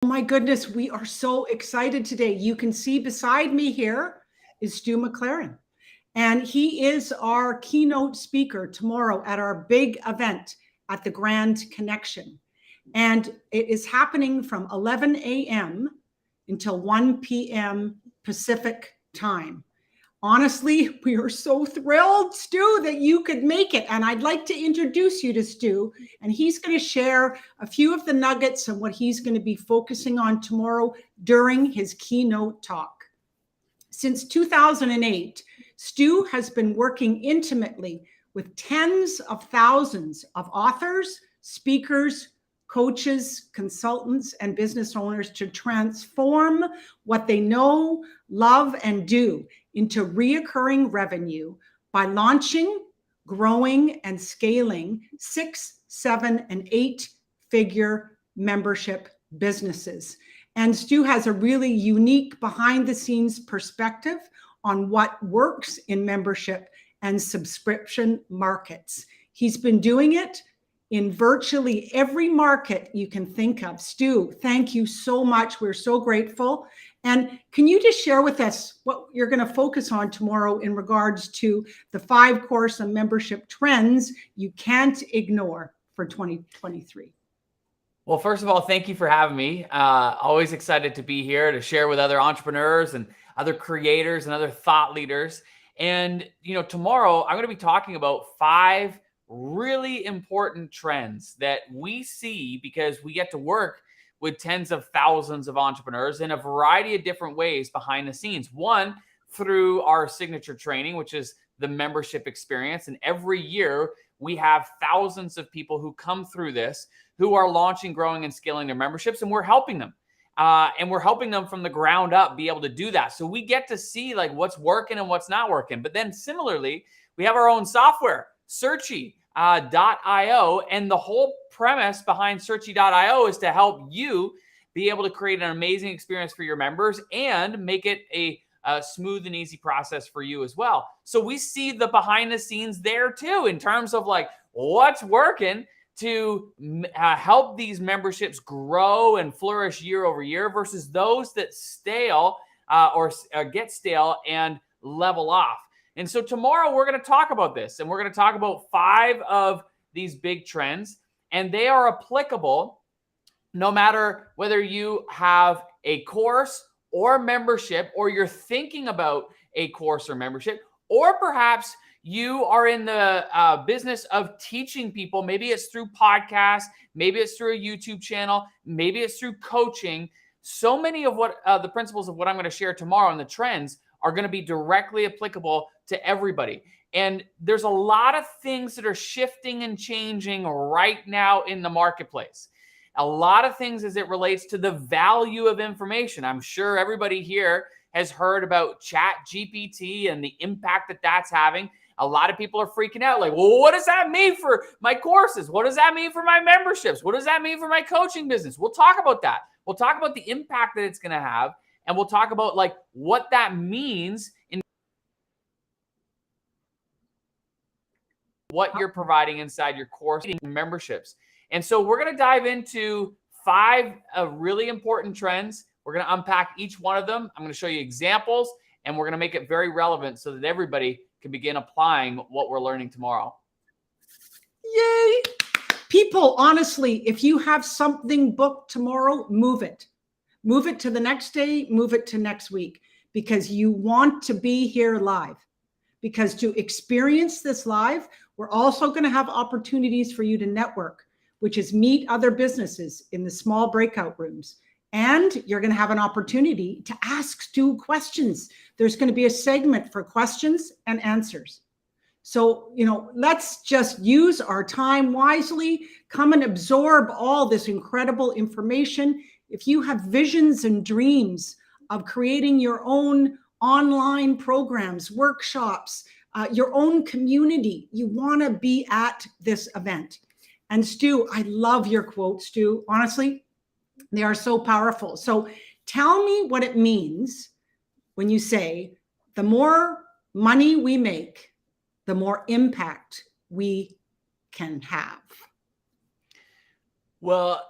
Oh my goodness, we are so excited today. You can see beside me here is Stu McLaren, and he is our keynote speaker tomorrow at our big event at the Grand Connection. And it is happening from 11 a.m. until 1 p.m. Pacific time. Honestly, we are so thrilled, Stu, that you could make it. And I'd like to introduce you to Stu, and he's going to share a few of the nuggets and what he's going to be focusing on tomorrow during his keynote talk. Since 2008, Stu has been working intimately with tens of thousands of authors, speakers, coaches, consultants, and business owners to transform what they know, love, and do into reoccurring revenue by launching, growing, and scaling 6, 7, and 8-figure membership businesses. And Stu has a really unique behind-the-scenes perspective on what works in membership and subscription markets. He's been doing it in virtually every market you can think of. Stu, thank you so much. We're so grateful. And can you just share with us what you're going to focus on tomorrow in regards to the 5 course and membership trends you can't ignore for 2023? Well, first of all, thank you for having me. Always excited to be here to share with other entrepreneurs and other creators and other thought leaders. And, tomorrow I'm going to be talking about 5 really important trends that we see because we get to work with tens of thousands of entrepreneurs in a variety of different ways behind the scenes. One, through our signature training, which is the membership experience. And every year we have thousands of people who come through this, who are launching, growing, and scaling their memberships, and we're helping them. And we're helping them from the ground up be able to do that. So we get to see like what's working and what's not working. But then similarly, we have our own software, Searchie. .io, and the whole premise behind Searchie.io is to help you be able to create an amazing experience for your members and make it a smooth and easy process for you as well. So we see the behind the scenes there too, in terms of like what's working to help these memberships grow and flourish year over year versus those that stale or get stale and level off. And so tomorrow we're going to talk about this, and we're going to talk about 5 of these big trends, and they are applicable no matter whether you have a course or membership, or you're thinking about a course or membership, or perhaps you are in the business of teaching people. Maybe it's through podcasts, maybe it's through a YouTube channel, maybe it's through coaching. So many of what the principles of what I'm going to share tomorrow and the trends are going to be directly applicable to everybody. And there's a lot of things that are shifting and changing right now in the marketplace. A lot of things as it relates to the value of information. I'm sure everybody here has heard about Chat GPT and the impact that that's having. A lot of people are freaking out like, well, what does that mean for my courses? What does that mean for my memberships? What does that mean for my coaching business? We'll talk about that. We'll talk about the impact that it's going to have. And we'll talk about like what that means in what you're providing inside your course memberships. And so we're going to dive into 5 really important trends. We're going to unpack each one of them. I'm going to show you examples, and we're going to make it very relevant so that everybody can begin applying what we're learning tomorrow. Yay! People, honestly, if you have something booked tomorrow, move it. Move it to the next day, move it to next week, because you want to be here live. Because to experience this live, we're also going to have opportunities for you to network, which is meet other businesses in the small breakout rooms. And you're going to have an opportunity to ask Stu questions. There's going to be a segment for questions and answers. So, let's just use our time wisely, come and absorb all this incredible information. If you have visions and dreams of creating your own online programs, workshops, your own community, you want to be at this event. And Stu, I love your quotes, Stu. Honestly, they are so powerful. So tell me what it means when you say the more money we make, the more impact we can have. Well,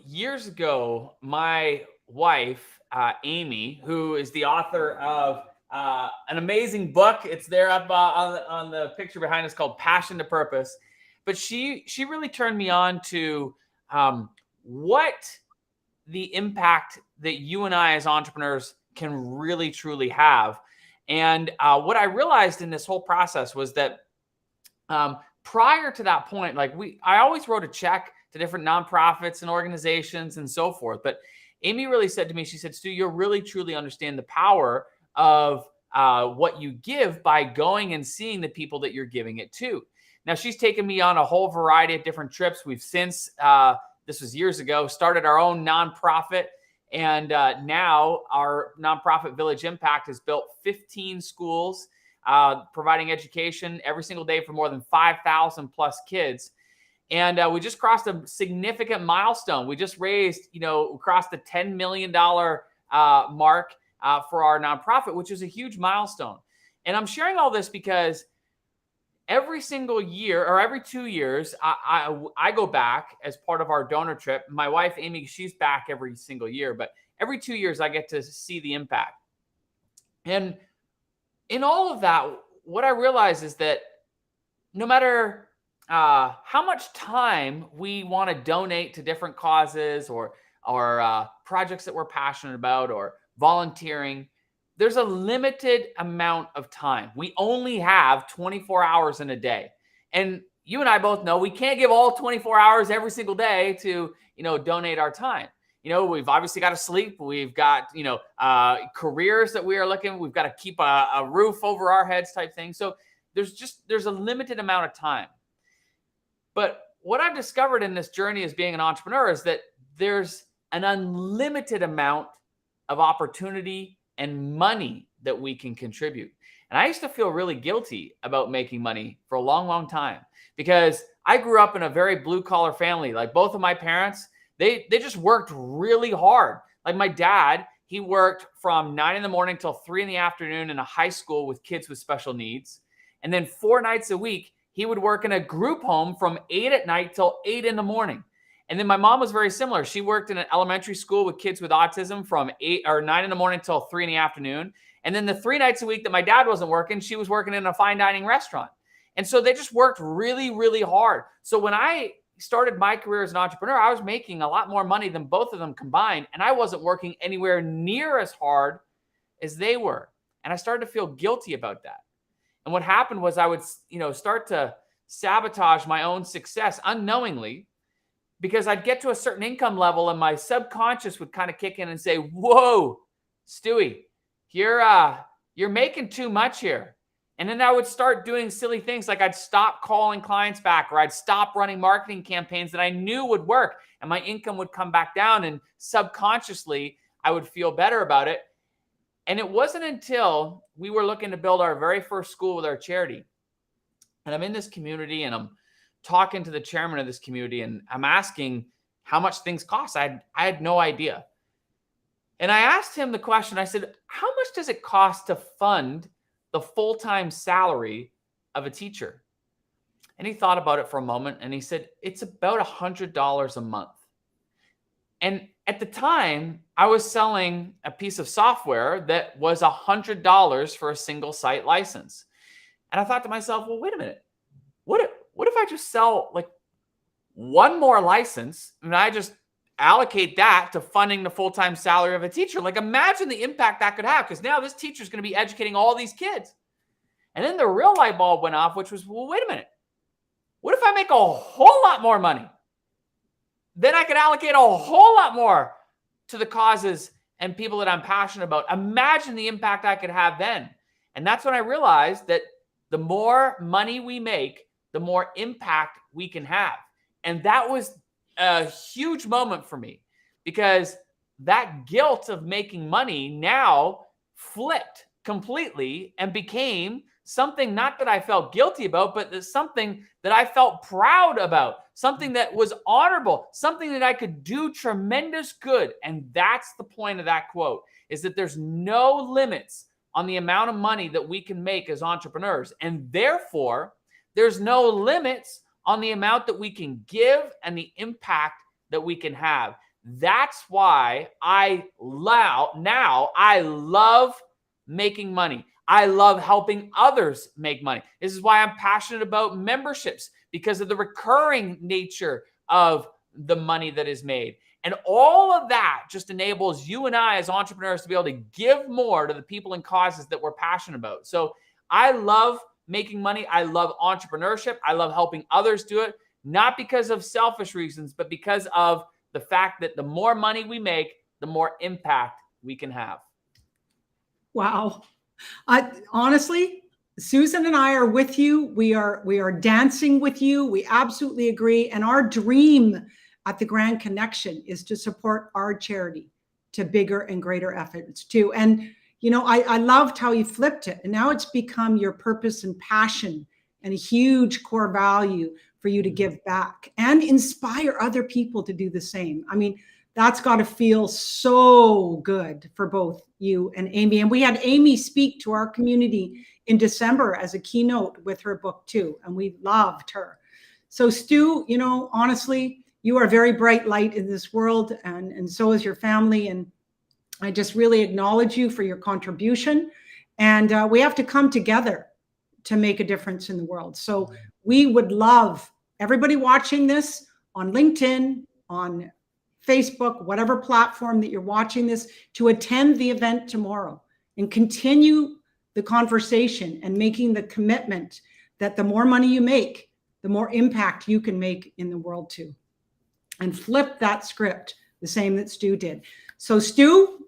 years ago, my wife, Amy, who is the author of an amazing book. It's there up on the picture behind us, called Passion to Purpose. But she really turned me on to what the impact that you and I as entrepreneurs can really truly have. And what I realized in this whole process was that prior to that point, I always wrote a check to different nonprofits and organizations and so forth. But Amy really said to me, she said, Stu, you really truly understand the power of what you give by going and seeing the people that you're giving it to. Now, she's taken me on a whole variety of different trips. We've since, this was years ago, started our own nonprofit. And now our nonprofit Village Impact has built 15 schools, providing education every single day for more than 5,000 plus kids. And we just crossed a significant milestone. We just raised, crossed the $10 million mark for our nonprofit, which is a huge milestone. And I'm sharing all this because every single year, or every 2 years, I go back as part of our donor trip. My wife, Amy, she's back every single year, but every 2 years I get to see the impact. And in all of that, what I realize is that no matter how much time we want to donate to different causes or projects that we're passionate about or volunteering, there's a limited amount of time. We only have 24 hours in a day. And you and I both know we can't give all 24 hours every single day to, donate our time. We've obviously got to sleep. We've got, careers that we are looking. We've got to keep a roof over our heads type thing. So there's a limited amount of time. But what I've discovered in this journey as being an entrepreneur is that there's an unlimited amount of opportunity and money that we can contribute. And I used to feel really guilty about making money for a long, long time because I grew up in a very blue collar family. Like both of my parents, they just worked really hard. Like my dad, he worked from 9 a.m. till 3 p.m. in a high school with kids with special needs. And then 4 nights a week, he would work in a group home from 8 p.m. till 8 a.m. And then my mom was very similar. She worked in an elementary school with kids with autism from 9 a.m. till 3 p.m. And then the 3 nights a week that my dad wasn't working, she was working in a fine dining restaurant. And so they just worked really, really hard. So when I started my career as an entrepreneur, I was making a lot more money than both of them combined. And I wasn't working anywhere near as hard as they were. And I started to feel guilty about that. And what happened was I would, start to sabotage my own success unknowingly, because I'd get to a certain income level and my subconscious would kind of kick in and say, whoa, Stewie, you're making too much here. And then I would start doing silly things like I'd stop calling clients back, or I'd stop running marketing campaigns that I knew would work, and my income would come back down, and subconsciously I would feel better about it. And it wasn't until we were looking to build our very first school with our charity, and I'm in this community and I'm talking to the chairman of this community and I'm asking how much things cost. I had no idea. And I asked him the question, I said, how much does it cost to fund the full-time salary of a teacher? And he thought about it for a moment and he said, it's about $100 a month. And at the time, I was selling a piece of software that was $100 for a single site license. And I thought to myself, well, wait a minute. What if I just sell like one more license and I just allocate that to funding the full-time salary of a teacher? Like imagine the impact that could have, because now this teacher is going to be educating all these kids. And then the real light bulb went off, which was, well, wait a minute. What if I make a whole lot more money? Then I could allocate a whole lot more to the causes and people that I'm passionate about. Imagine the impact I could have then. And that's when I realized that the more money we make, the more impact we can have. And that was a huge moment for me, because that guilt of making money now flipped completely and became something not that I felt guilty about, but something that I felt proud about, something that was honorable, something that I could do tremendous good. And that's the point of that quote, is that there's no limits on the amount of money that we can make as entrepreneurs. And therefore, there's no limits on the amount that we can give and the impact that we can have. That's why I love making money. I love helping others make money. This is why I'm passionate about memberships, because of the recurring nature of the money that is made. And all of that just enables you and I as entrepreneurs to be able to give more to the people and causes that we're passionate about. So I love making money. I love entrepreneurship. I love helping others do it, not because of selfish reasons, but because of the fact that the more money we make, the more impact we can have. Wow. Honestly, Susan and I are with you. We are dancing with you. We absolutely agree. And our dream at the Grand Connection is to support our charity to bigger and greater efforts too. And, you know, I loved how you flipped it. And now it's become your purpose and passion and a huge core value for you to give back and inspire other people to do the same. I mean, that's got to feel so good for both you and Amy. And we had Amy speak to our community in December as a keynote with her book too. And we loved her. So Stu, you know, honestly, you are a very bright light in this world, and so is your family. And I just really acknowledge you for your contribution. And we have to come together to make a difference in the world. So we would love everybody watching this on LinkedIn, on Facebook, whatever platform that you're watching this, to attend the event tomorrow and continue the conversation and making the commitment that the more money you make, the more impact you can make in the world too. And flip that script, the same that Stu did. So Stu,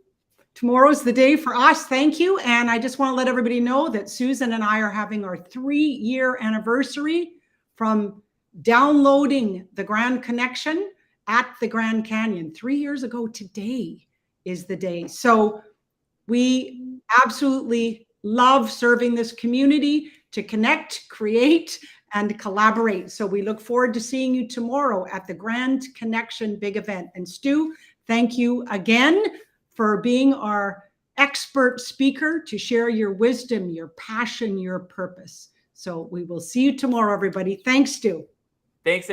tomorrow's the day for us. Thank you. And I just want to let everybody know that Susan and I are having our 3-year anniversary from downloading the Grand Connection at the Grand Canyon. 3 years ago today is the day. So we absolutely love serving this community to connect, create, and collaborate. So we look forward to seeing you tomorrow at the Grand Connection big event. And Stu, thank you again for being our expert speaker to share your wisdom, your passion, your purpose. So we will see you tomorrow, everybody. Thanks, Stu. Thanks.